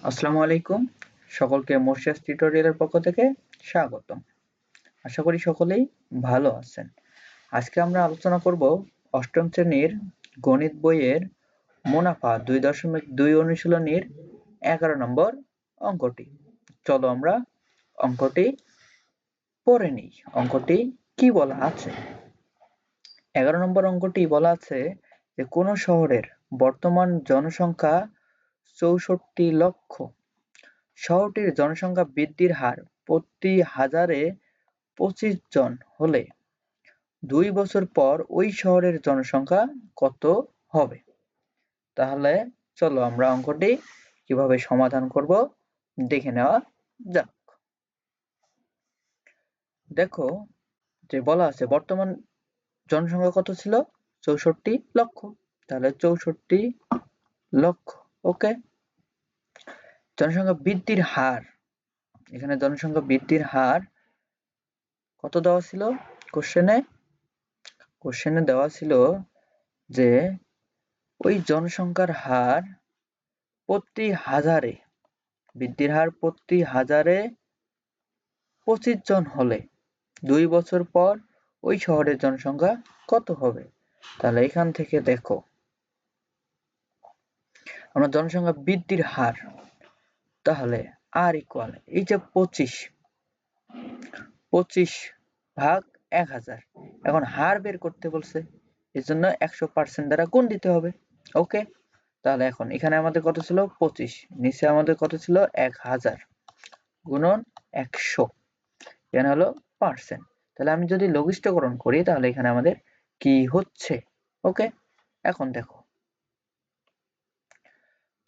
আসসালামু আলাইকুম। সকলকে মোর্শেস টিউটোরিয়ালের পক্ষ থেকে স্বাগতম। আশা করি সকলেই ভালো আছেন। আজকে আমরা আলোচনা করব অষ্টম শ্রেণীর গণিত বইয়ের মুনাফা 2.2 অনুশীলনীর 11 নম্বর অঙ্কটি। চলো আমরা অঙ্কটি পড়ে নিই। অঙ্কটি কি বলা আছে? 11 নম্বর অঙ্কটি বলা আছে যে কোন শহরের বর্তমান জনসংখ্যা 64 লক্ষ। শহরটির জনসংখ্যা বৃদ্ধির হার প্রতি হাজারে 25 জন হলে 2 বছর পর ওই শহরের জনসংখ্যা কত হবে? তাহলে চলো আমরা অঙ্কটি কিভাবে সমাধান করব দেখে নেওয়া যাক। দেখো যে বলা আছে বর্তমান জনসংখ্যা কত ছিল? 64 লক্ষ। তাহলে 64 লক্ষ। ওকে। জনসংখ্যা বৃদ্ধির হার, এখানে জনসংখ্যা বৃদ্ধির হার কত দেওয়া ছিল কোশ্চেনে দেওয়া ছিল যে ওই জনসংখ্যার হার প্রতি হাজারে, বৃদ্ধির হার প্রতি হাজারে 25 জন হলে 2 বছর পর ওই শহরের জনসংখ্যা কত হবে? তাহলে এখান থেকে দেখো আমরা জনসংখ্যা বৃদ্ধির হার, তাহলে আর ইকুয়াল এই যে 25 ভাগ 1000। এখন হার বের করতে বলছে, এজন্য 100% দ্বারা গুণ দিতে হবে। ওকে। তাহলে এখন এখানে আমাদের কত ছিল? 25, নিচে আমাদের কত ছিল? 1000 গুণন 100, এখানে হলো পার্সেন্ট। তাহলে আমি যদি লঘিষ্ঠকরণ করি তাহলে এখানে আমাদের কি হচ্ছে? ওকে। এখন দেখো,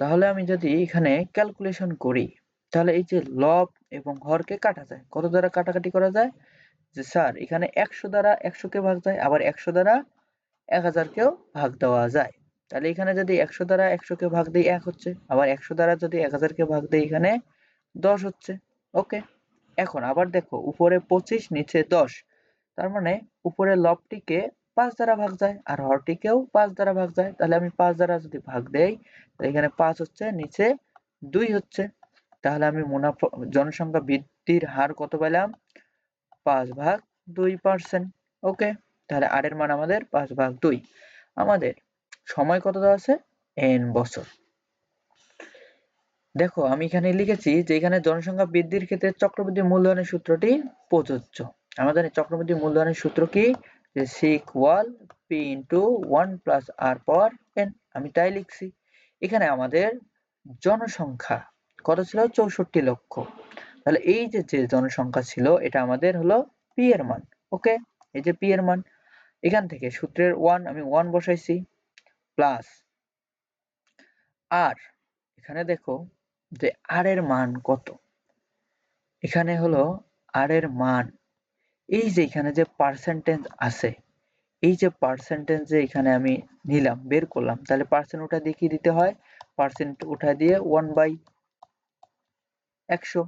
তাহলে আমি যদি এখানে ক্যালকুলেশন করি তাহলে এই যে লব এবং হরকে কাটা যায়। কত দ্বারা কাটাকাটি করা যায়? যে স্যার এখানে 100 দ্বারা 100 কে ভাগ যায়, আবার 100 দ্বারা 1000 কেও ভাগ দেওয়া যায়। তাহলে এখানে যদি 100 দ্বারা 100 কে ভাগ দেই 1 হচ্ছে, আবার 100 দ্বারা যদি 1000 কে ভাগ দেই এখানে 10 হচ্ছে। ওকে। এখন আবার দেখো উপরে 25 নিচে 10, তার মানে উপরের লবটিকে 5 দ্বারা ভাগ যায় আর হরটিকেও 5 দ্বারা ভাগ যায়। তাহলে আমি 5 দ্বারা যদি ভাগ দেই তাহলে এখানে 5 হচ্ছে, নিচে 2 হচ্ছে। তাহলে আমি মুনাফা জনসংখ্যা বৃদ্ধির হার কত পেলাম? 5/2%। ওকে। তাহলে আর এর মান আমাদের 5/2। আমাদের সময় কত দেওয়া আছে? n বছর। দেখো আমি এখানে লিখেছি যে এখানে জনসংখ্যা বৃদ্ধির ক্ষেত্রে চক্রবৃদ্ধি মূলধনের সূত্রটি প্রযোজ্য। আমাদের চক্রবৃদ্ধি মূলধনের সূত্র কি? যে c equal p into 1 plus r power n। আমি তাই লিখছি। এখানে আমাদের জনসংখ্যা কত ছিল? 64 লক্ষ। তাহলে এই যে জনসংখ্যা ছিল এটা আমাদের হলো p এর মান। ওকে। এই যে p এর মান, এখান থেকে সূত্রের 1 আমি 1 বসাইছি প্লাস r, এখানে দেখো যে r এর মান কত? এখানে হলো r এর মান, এই যে এখানে যে পার্সেন্টেজ আছে, এই যে পার্সেন্টেজ যে এখানে আমি নিলাম, বের করলাম, তাহলে পার্সেন্ট উঠা দিয়ে কি দিতে হয়? পার্সেন্ট উঠা দিয়ে 1/100।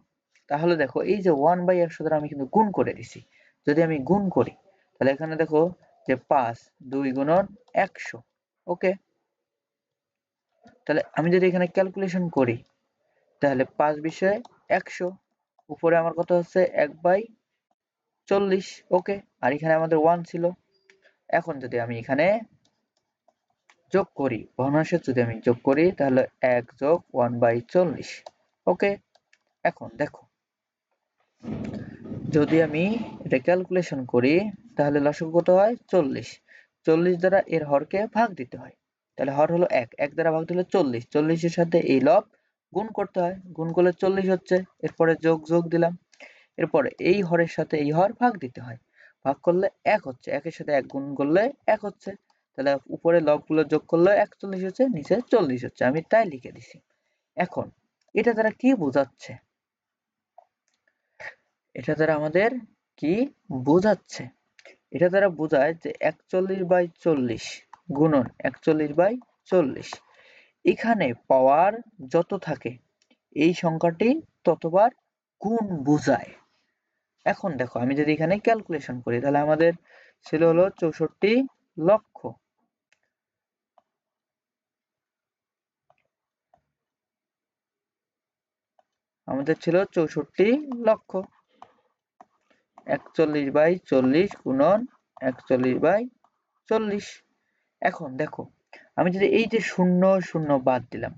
তাহলে দেখো এই যে 1/100 দ্বারা আমি কিন্তু গুণ করে দিছি। যদি আমি গুণ করি তাহলে এখানে দেখো যে 5 2 গুণন 100। ওকে। তাহলে আমি যদি এখানে ক্যালকুলেশন করি তাহলে 5 বিষয়ে 100, উপরে আমার কত হচ্ছে? 1/40। ওকে। আর এখানে আমাদের 1 ছিল। এখন যদি আমি এখানে যোগ করি, ভগ্নাংশের যদি আমি যোগ করি তাহলে 1 যোগ 1/40। ওকে। এখন দেখো যদি আমি এটা ক্যালকুলেশন করি তাহলে লসাগু কত হয়? 40। 40 দ্বারা এর হরকে ভাগ দিতে হয়। তাহলে হর হলো 1, 1 দ্বারা ভাগ দিলে 40, 40 এর সাথে এই লব গুণ করতে হয়, গুণ করলে 40 হচ্ছে, এরপরে যোগ দিলাম, এরপরে এই হরের সাথে এই হর ভাগ দিতে হয়, ভাগ করলে 1 হচ্ছে, 1 এর সাথে 1 গুণ করলে 1 হচ্ছে। তাহলে উপরে লবগুলো যোগ করলে 41 হচ্ছে, নিচে 40 হচ্ছে। আমি তাই লিখে দিছি। এখন এটা দ্বারা কি বোঝাচ্ছে? এটা দ্বারা আমাদের কি বোঝাচ্ছে? এটা দ্বারা বোঝায় যে 41/40 গুণন 41/40, এখানে পাওয়ার যত থাকে এই সংখ্যাটি ততবার গুণ বোঝায়। এখন দেখো আমি যদি এখানে ক্যালকুলেশন করি তাহলে আমাদের ছিল হলো 64 লক্ষ। আমাদের ছিল 64 লক্ষ। 41/40 গুণন 41/40। এখন দেখো, আমি যদি এই যে 0 0 বাদ দিলাম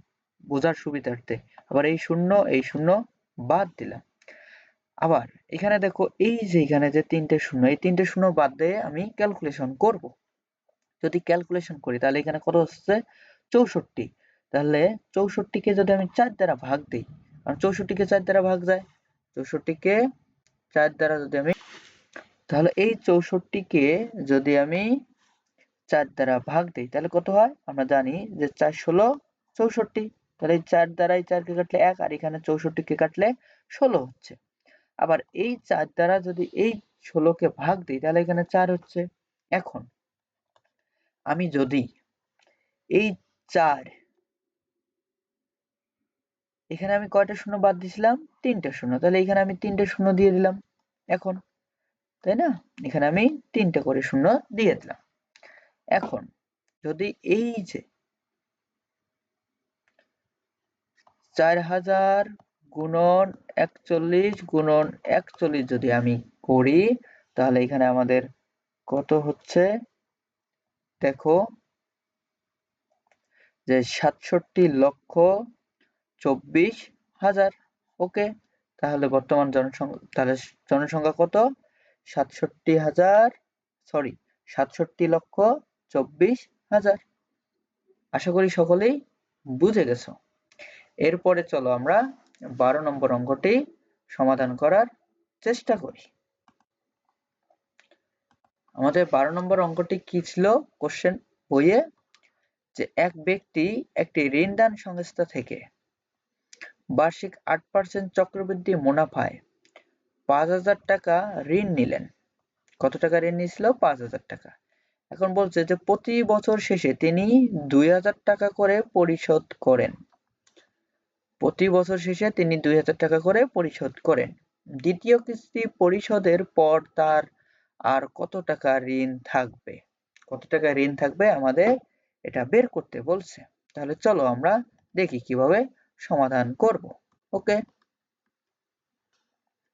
বোঝার সুবিধার্থে, আবার এই 0 বাদ দিলাম, আবার এখানে দেখো এই যে এখানে যে 3টে 0, এই 3টে 0 বাদ দিয়ে আমি ক্যালকুলেশন করব। যদি ক্যালকুলেশন করি তাহলে এখানে কত হচ্ছে? 64। তাহলে 64কে যদি আমি 4 দ্বারা ভাগ দিই, কারণ 64কে 4 দ্বারা ভাগ যায়, 64কে 4 দ্বারা যদি আমি, তাহলে এই 64কে যদি আমি 4 দ্বারা ভাগ দিই তাহলে কত হয়? আমরা জানি যে 4 ষোলো 64। তাহলে এই 4 দ্বারা এই 4কে কাটলে 1, আর এখানে 64কে কাটলে 16 হচ্ছে। আবার এই 4 দ্বারা যদি এই 16কে ভাগ দিই তাহলে এখানে 4 হচ্ছে। এখন আমি যদি এই 4, এখানে আমি কয়টা শূন্য বাদ দিয়েছিলাম? 3টে শূন্য, তাহলে এখানে আমি 3টে শূন্য দিয়ে দিলাম এখন, তাই না? এখানে আমি 3টে করে শূন্য দিয়ে দিলাম। এখন যদি এই যে 4000 গুণন 41 গুণন 41 যদি আমি করি তাহলে এখানে আমাদের কত হচ্ছে? দেখো যে 67,24,000। ওকে, তাহলে বর্তমান জনসংখ্যা, তাহলে জনসংখ্যা কত? 67,24,000। আশা করি সকলেই বুঝে গেছো। এরপরে চলো আমরা 12 নম্বর অঙ্কটি সমাধান করার চেষ্টা করি। আমাদের 12 নম্বর অঙ্কটি কি ছিল কোশ্চেন বইয়ে? যে এক ব্যক্তি একটি ঋণদান সংস্থা থেকে বার্ষিক 8% চক্রবৃদ্ধি মুনাফায় 5,000 টাকা ঋণ নিলেন। কত টাকা ঋণ নিয়েছিল? 5,000 টাকা। এখন বলছে যে প্রতি বছর শেষে তিনি 2,000 টাকা করে পরিশোধ করেন। প্রতি বছর শেষে তিনি 2,000 টাকা করে পরিশোধ করেন। দ্বিতীয় কিস্তি পরিশোধের পর তার আর কত টাকা ঋণ থাকবে? কত টাকা ঋণ থাকবে আমাদের এটা বের করতে বলছে। তাহলে চলো আমরা দেখি কিভাবে সমাধান করব। ওকে,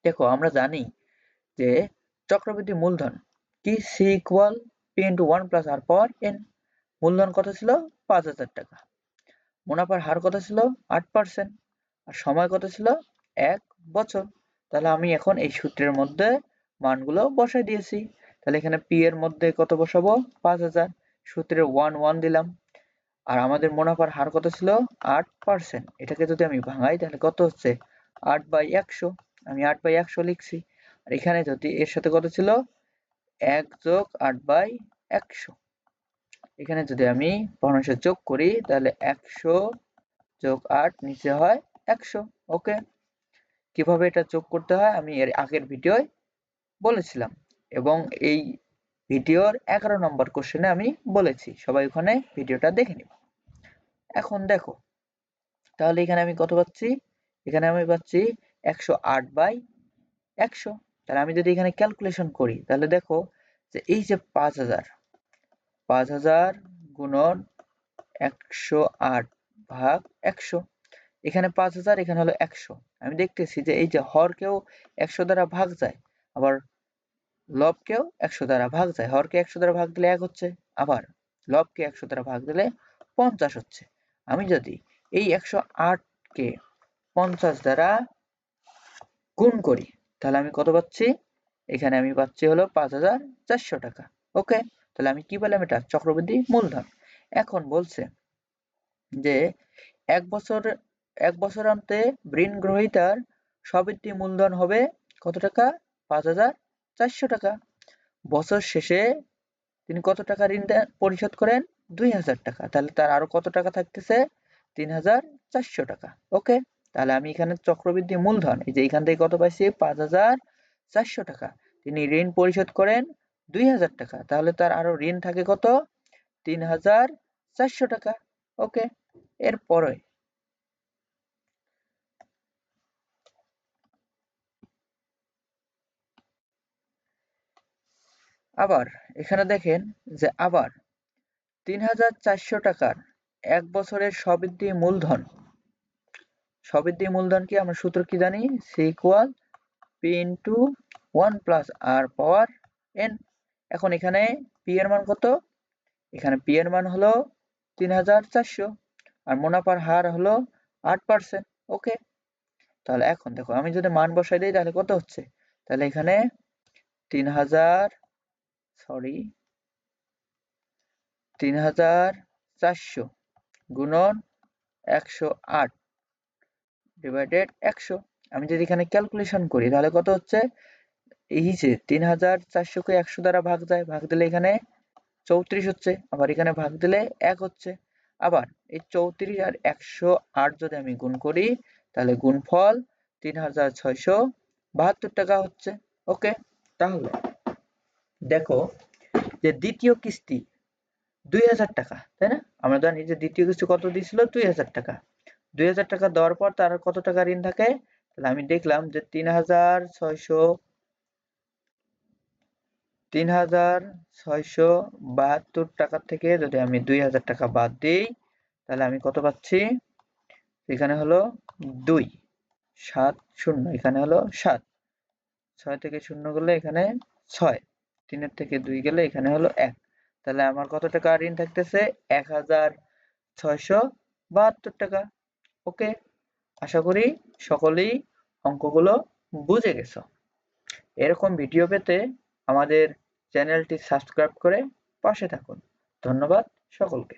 দেখো আমরা জানি যে চক্রবৃদ্ধি মূলধন কি? C equal P into 1 plus R power n। মূলধন কত ছিল? 5,000 টাকা। মুনাফার হার কত ছিল? 8%। আর সময় কত ছিল? 1 বছর। তাহলে আমি এখন এই সূত্রের মধ্যে মানগুলো বসাই দিয়েছি। তাহলে এখানে P এর মধ্যে কত বসাবো? 5,000। সূত্রে 1 1 দিলাম। আর আমাদের মুনাফার হার কত ছিল? 8%। এটাকে যদি আমি ভাঙাই তাহলে কত হচ্ছে? 8/100। আমি 8/100 লিখছি। আর এখানে যদি এর সাথে কত ছিল? 1 যোগ 8/100। এখানে যদি আমি ভগ্নাংশ যোগ করি তাহলে 100 যোগ 8 নিচে হয় 100। ওকে, কিভাবে এটা যোগ করতে হয় আমি এর আগের ভিডিওয় বলেছিলাম, এবং এই ভিডিওর 11 নম্বর কোশ্চেনে আমি বলেছি, সবাই ওখানে ভিডিওটা দেখে নিব। এখন দেখো, তাহলে এখানে আমি কত পাচ্ছি? এখানে আমি পাচ্ছি 108/100। তাহলে আমি যদি এখানে ক্যালকুলেশন করি তাহলে দেখো যে এই যে 5,000 গুণন 108/100, এখানে 5,000, এখানে হলো 100। আমি দেখতেছি যে এই যে হরকেও 100 দ্বারা ভাগ যায়, আবার লবকেও 100 দ্বারা ভাগ যায়। হরকে 100 দ্বারা ভাগ দিলে 1 হচ্ছে, আবার লবকে 100 দ্বারা ভাগ দিলে 50 হচ্ছে। আমি যদি এই 108কে 50 দ্বারা গুণ করি তাহলে আমি কত পাচ্ছি? এখানে আমি পাচ্ছি হলো 5,400 টাকা। ওকে, তাহলে আমি কি পেলাম? এটা চক্রবৃদ্ধি মূলধন। এখন বলছে যে এক বছরান্তে ঋণ গ্রহীতার স্ববৃদ্ধি মূলধন হবে কত টাকা? 5,400 টাকা। বছর শেষে তিনি কত টাকা ঋণ পরিশোধ করেন? 2,000 টাকা। তাহলে তার আরো কত টাকা থাকতেছে? 3,400 টাকা। ওকে, তাহলে আমি এখানে চক্রবৃদ্ধি মূলধন, এই যে এখান থেকে কত পাইছি? 5,400 টাকা। তিনি ঋণ পরিশোধ করেন 2,000 টাকা, তাহলে তার আরো ঋণ থাকে কত? 3,400 টাকা। ওকে, এরপরে আবার এখানে দেখেন যে আবার 3,400 টাকার 1 বছরের স্ববৃদ্ধি মূলধন সবৃদ্ধি মূলধন কি আমরা সূত্র কি জানি, C equal P into 1 plus R power N. এখন এখানে পি এর মান কত, এখানে পি এর মান হলো 3400 আর মুনাফার হার হলো 8%। ওকে, তাহলে এখন দেখো আমি যদি মান বসাই দিই তাহলে কত হচ্ছে, তাহলে এখানে 3400 গুণন 108 ডিভাইডেড 100। আমি যদি এখানে ক্যালকুলেশন করি তাহলে কত হচ্ছে, এই যে 3400 কে 100 দ্বারা ভাগ যায়, ভাগ দিলে এখানে 34 হচ্ছে, আবার এখানে ভাগ দিলে 1 হচ্ছে। আবার এই 34 আর 108 যদি আমি গুণ করি তাহলে গুণফল 3672 টাকা হচ্ছে। ওকে, তাহলে দেখো যে দ্বিতীয় কিস্তি 2000 টাকা, তাই না? আমরা জানি যে দ্বিতীয় কিস্তি কত দিয়েছিল, 2000 টাকা। 2000 টাকা দেওয়ার পর তার কত টাকা ঋণ থাকে, তাহলে আমি দেখলাম যে 3672 টাকা থেকে যদি আমি 2000 টাকা বাদ দিই তাহলে আমি কত পাচ্ছি, এখানে হলো 2 7 0, এখানে হলো 7, 6 থেকে 0 গেলে এখানে 6, 3 এর থেকে 2 গেলে এখানে হলো 1। তাহলে আমার কত টাকা ঋণ থাকতেছে, 1672 টাকা। ওকে, আশা করি সকলেই অঙ্কগুলো বুঝে গেছো। এরকম ভিডিও পেতে আমাদের চ্যানেলটি সাবস্ক্রাইব করে পাশে থাকুন। ধন্যবাদ সকলকে।